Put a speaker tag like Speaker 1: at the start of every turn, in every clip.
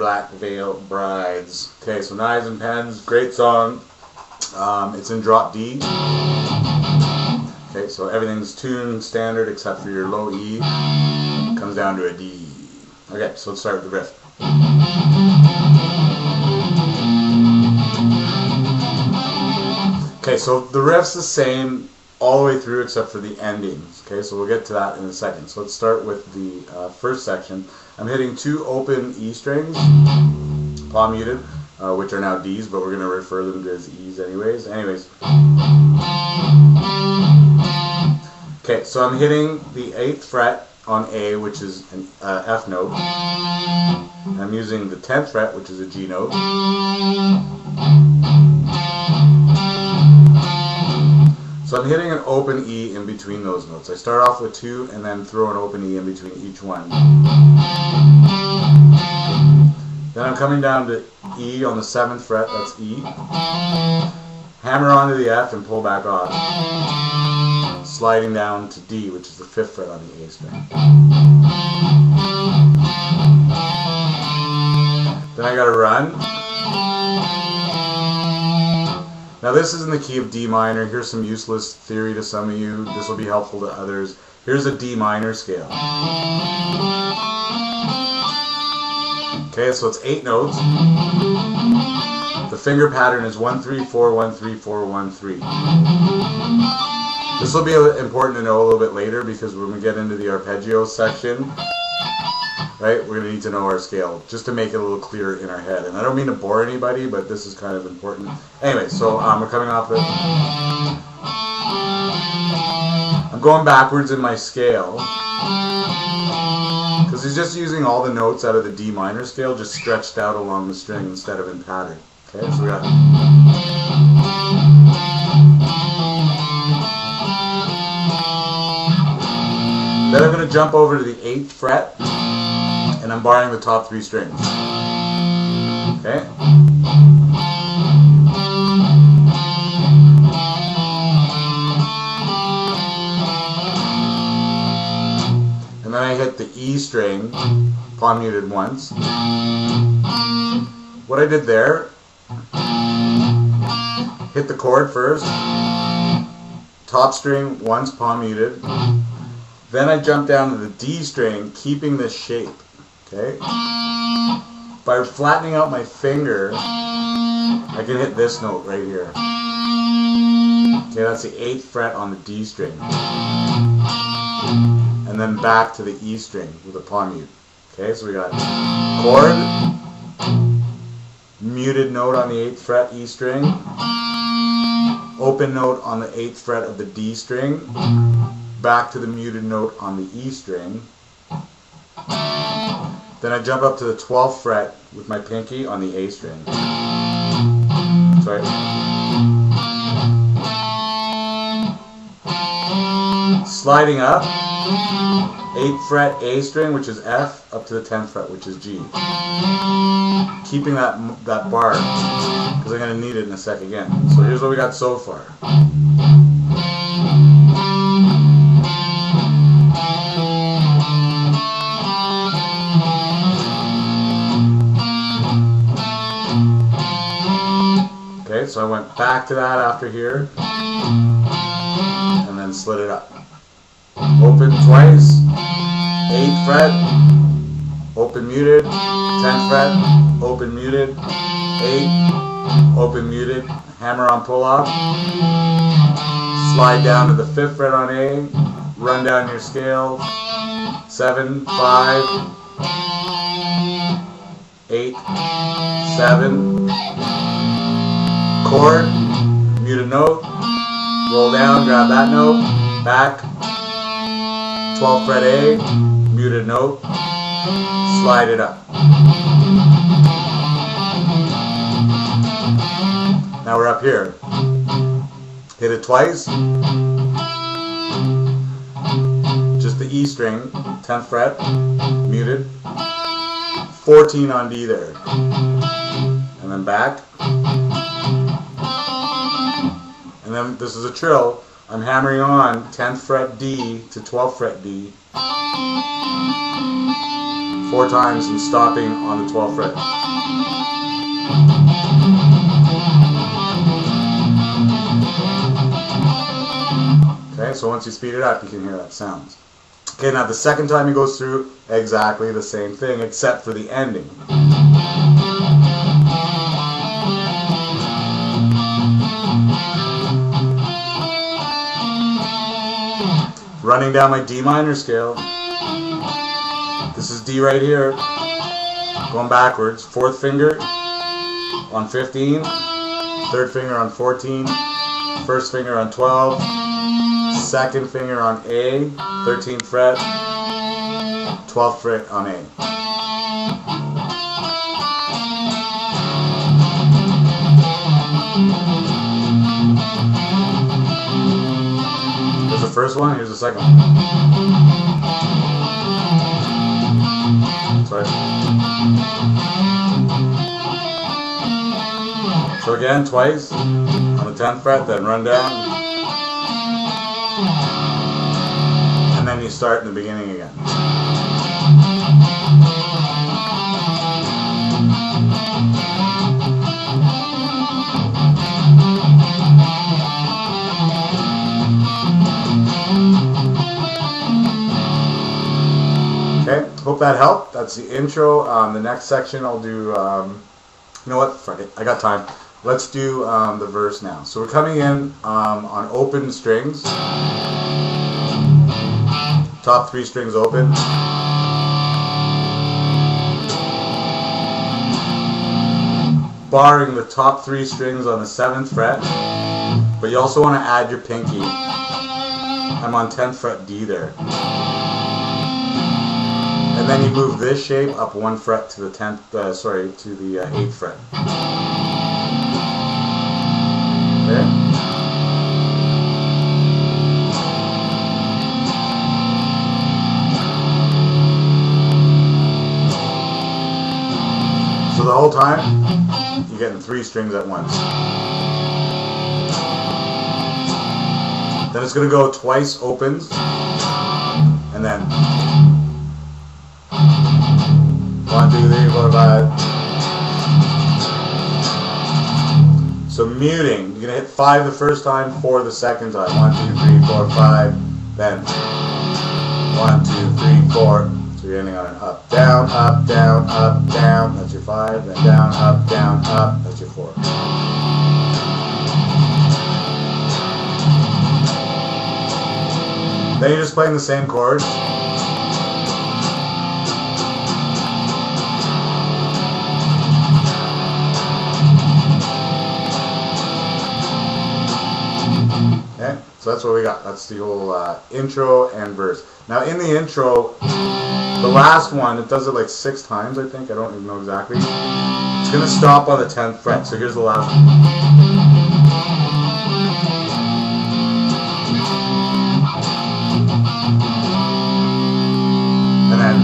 Speaker 1: Black Veil Brides. Okay, so Knives and Pens, great song. It's in drop D. Okay, so everything's tuned standard except for your low E. Comes down to a D. Okay, so let's start with the riff. Okay, so the riff's the same all the way through except for the endings. Okay, so we'll get to that in a second. So let's start with the first section. I'm hitting 2 open E strings, palm muted, which are now Ds, but we're going to refer them to as E's anyways. Okay, so I'm hitting the 8th fret on A, which is an F note. I'm using the 10th fret, which is a G note. So I'm hitting an open E in between those notes. I start off with 2 and then throw an open E in between each one. Then I'm coming down to E on the 7th fret, that's E. Hammer onto the F and pull back off. Sliding down to D, which is the 5th fret on the A string. Then I gotta run. Now this is in the key of D minor. Here's some useless theory to some of you. This will be helpful to others. Here's a D minor scale. Okay, so it's 8 notes. The finger pattern is 1 3 4 1 3 4 1 3. This will be important to know a little bit later because when we get into the arpeggio section, right, we're going to need to know our scale just to make it a little clearer in our head. And I don't mean to bore anybody, but this is kind of important. Anyway, so we're coming off it. I'm going backwards in my scale because he's just using all the notes out of the D minor scale just stretched out along the string instead of in pattern. Okay, so we got... Then I'm going to jump over to the 8th fret and I'm barring the top 3 strings. Okay? And then I hit the E string, palm muted once. What I did there, hit the chord first, top string once, palm muted. Then I jump down to the D string, keeping this shape. Okay? By flattening out my finger, I can hit this note right here. Okay, that's the 8th fret on the D string. And then back to the E string with a palm mute. Okay, so we got chord, muted note on the 8th fret E string, open note on the 8th fret of the D string, back to the muted note on the E string. Then I jump up to the 12th fret with my pinky on the A string. Sorry. Sliding up, 8th fret A string, which is F, up to the 10th fret, which is G. Keeping that bar, because I'm going to need it in a sec again. So here's what we got so far. Okay, so I went back to that after here, and then slid it up. Open twice, 8th fret, open muted, 10th fret, open muted, 8, open muted, hammer on pull off, slide down to the 5th fret on A, run down your scale, 7, 5, 8, 7, chord, muted note, roll down, grab that note, back, 12th fret A, muted note, slide it up. Now we're up here. Hit it twice. Just the E string, 10th fret, muted. 14 on D there. And then back. And then this is a trill. I'm hammering on 10th fret D to 12th fret D. 4 times and stopping on the 12th fret. Okay, so once you speed it up, you can hear that sound. Okay, now the second time he goes through, exactly the same thing, except for the ending. Running down my D minor scale. This is D right here. Going backwards. 4th finger on 15. 3rd finger on 14. 1st finger on 12. 2nd finger on A. 13th fret. 12th fret on A. Here's the first one, here's the second one. Sorry. So again, twice on the 10th fret, then run down. And then you start in the beginning again. Okay, hope that helped. That's the intro. The next section I'll do, you know what, fuck it, I got time. Let's do the verse now. So we're coming in on open strings. Top 3 strings open. Barring the top 3 strings on the 7th fret. But you also want to add your pinky. I'm on 10th fret D there. And then you move this shape up 1 fret to the 10th, to the 8th fret. Okay. So the whole time, you're getting 3 strings at once. Then it's going to go twice opens, and then 1, 2, 3, 4, 5. So muting, you're going to hit 5 the first time, 4 the second time. 1, 2, 3, 4, 5. Then 1, 2, 3, 4. So you're ending on an up, down, up, down, up, down. That's your 5. Then down, up, that's your 4. Then you're just playing the same chords. Okay, so that's what we got. That's the whole intro and verse. Now in the intro, the last one, it does it like 6 times, I think. I don't even know exactly. It's going to stop on the 10th fret. So here's the last one. And then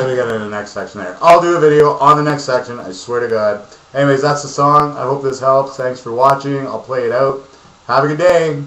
Speaker 1: we get into the next section there. I'll do a video on the next section, I swear to God. Anyways, that's the song. I hope this helps. Thanks for watching. I'll play it out. Have a good day.